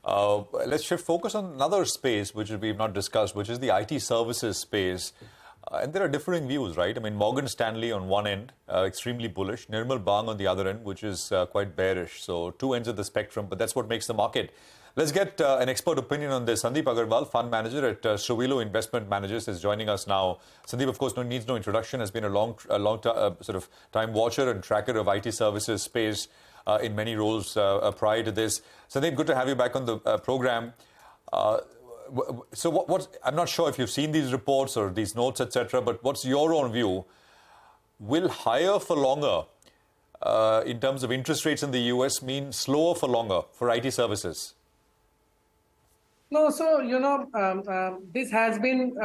Let's shift focus on another space which we've not discussed, which is the IT services space. And there are differing views, right? I mean, Morgan Stanley on one end, extremely bullish. Nirmal Bang on the other end, which is quite bearish. So two ends of the spectrum, but that's what makes the market. Let's get an expert opinion on this. Sandip Agarwal, fund manager at Sowlio Investment Managers, is joining us now. Sandip, of course, needs no introduction, has been a long sort of time watcher and tracker of IT services space in many roles prior to this. Sandip, good to have you back on the program. So what I'm not sure if you've seen these reports or these notes, etc., but what's your own view? Will higher for longer in terms of interest rates in the US mean slower for longer for IT services? No, so, this has been,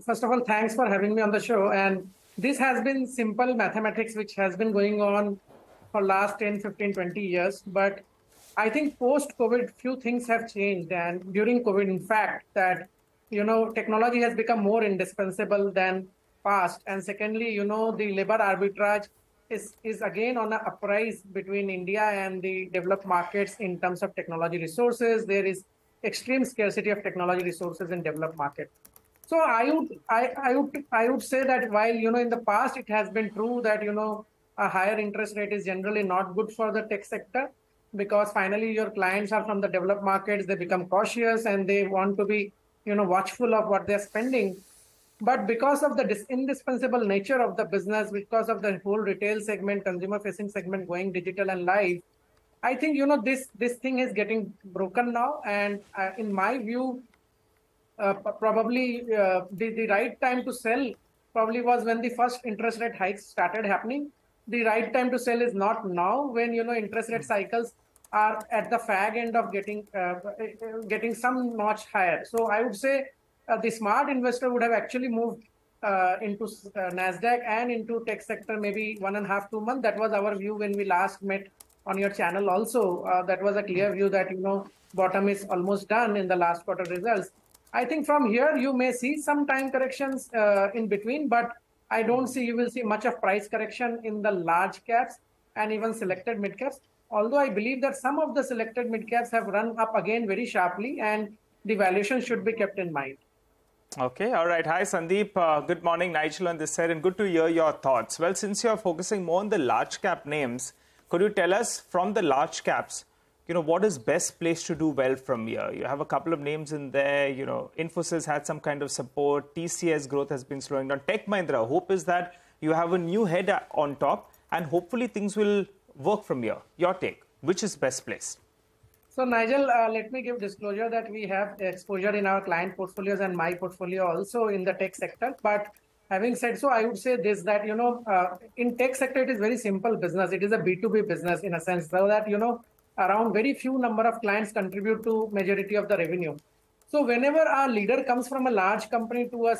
first of all, thanks for having me on the show. And this has been simple mathematics, which has been going on for last 10, 15, 20 years. But I think post-COVID, few things have changed. And during COVID, in fact, that, technology has become more indispensable than past. And secondly, the labor arbitrage is again on an uprise between India and the developed markets in terms of technology resources. There is extreme scarcity of technology resources in developed market. So I would say that while, in the past, it has been true that, a higher interest rate is generally not good for the tech sector, because finally your clients are from the developed markets, they become cautious and they want to be, watchful of what they're spending. But because of the indispensable nature of the business, because of the whole retail segment, consumer facing segment going digital and live, I think, this thing is getting broken now. And in my view, probably the right time to sell probably was when the first interest rate hikes started happening. The right time to sell is not now, when, interest rate cycles are at the fag end of getting some notch higher. So I would say the smart investor would have actually moved into NASDAQ and into tech sector maybe 1.5 to 2 months. That was our view when we last met on your channel also. That was a clear view that, bottom is almost done in the last quarter results. I think from here, you may see some time corrections in between, but I don't see you will see much of price correction in the large caps and even selected mid caps. Although I believe that some of the selected mid caps have run up again very sharply, and the valuation should be kept in mind. Okay, all right. Hi, Sandip. Good morning, Nigel on this side, and good to hear your thoughts. Well, since you're focusing more on the large cap names, could you tell us from the large caps, what is best place to do well from here? You have a couple of names in there. Infosys had some kind of support. TCS growth has been slowing down. Tech Mahindra, hope is that you have a new head on top and hopefully things will work from here. Your take, which is best place? So Nigel, let me give disclosure that we have exposure in our client portfolios and my portfolio also in the tech sector. But having said so, I would say this, that, in tech sector, it is very simple business. It is a B2B business in a sense, so that, around very few number of clients contribute to majority of the revenue. So whenever our leader comes from a large company to a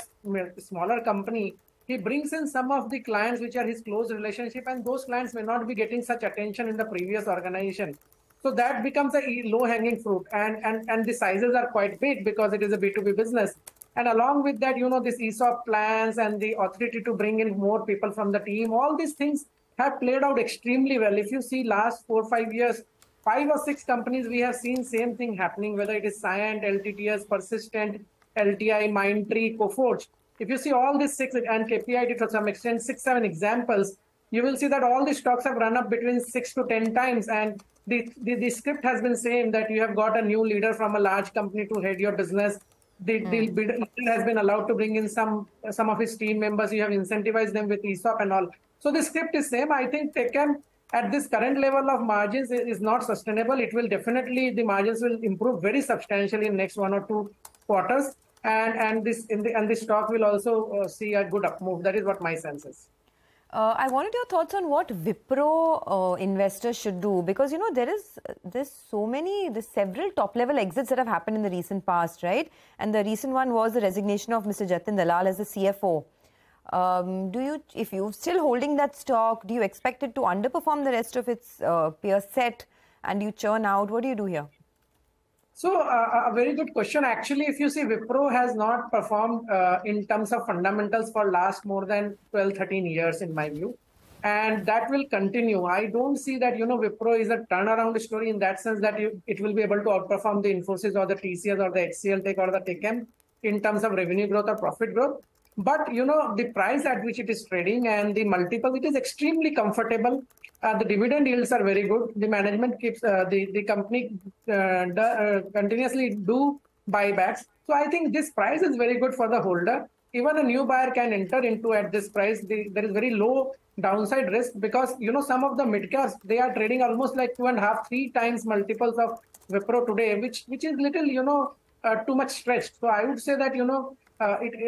smaller company, he brings in some of the clients which are his close relationship, and those clients may not be getting such attention in the previous organization. So that becomes a low-hanging fruit, and the sizes are quite big because it is a B2B business. And along with that, this ESOP plans and the authority to bring in more people from the team, all these things have played out extremely well. If you see last 4 or 5 years, 5 or 6 companies, we have seen same thing happening, whether it is Cyient, LTTS, Persistent, LTI, Mindtree, Coforge. If you see all these 6, and KPIT to some extent, 6, 7 examples, you will see that all the stocks have run up between 6 to 10 times. And the script has been saying that you have got a new leader from a large company to head your business. The leader has been allowed to bring in some of his team members. You have incentivized them with ESOP and all. So the script is same. I think Techcam at this current level of margins is not sustainable. It will definitely, the margins will improve very substantially in next 1 or 2 quarters. And the stock will also see a good up move. That is what my sense is. I wanted your thoughts on what Wipro investors should do, because there's several top level exits that have happened in the recent past, right? And the recent one was the resignation of Mr. Jatin Dalal as the CFO. If you're still holding that stock, do you expect it to underperform the rest of its peer set, and you churn out? What do you do here? So a very good question. Actually, if you see, Wipro has not performed in terms of fundamentals for last more than 12, 13 years, in my view. and that will continue. I don't see that, Wipro is a turnaround story in that sense that it will be able to outperform the Infosys or the TCS or the HCL Tech or the Techem in terms of revenue growth or profit growth. But, the price at which it is trading and the multiple, it is extremely comfortable. The dividend yields are very good. The management keeps, the company continuously do buybacks. So I think this price is very good for the holder. Even a new buyer can enter into at this price. There is very low downside risk because, some of the mid-caps, they are trading almost like 2.5, 3 times multiples of Wipro today, which is little, too much stretched. So I would say that,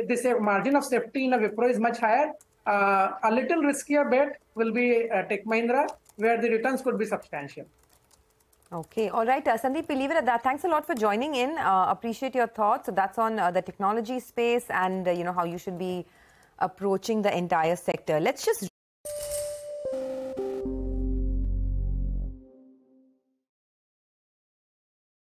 this margin of safety in a Wipro is much higher. A little riskier bet will be Tech Mahindra, where the returns could be substantial. Okay. All right. Sandip, we'll leave it at that. Thanks a lot for joining in. Appreciate your thoughts. So that's on the technology space and, how you should be approaching the entire sector. Let's just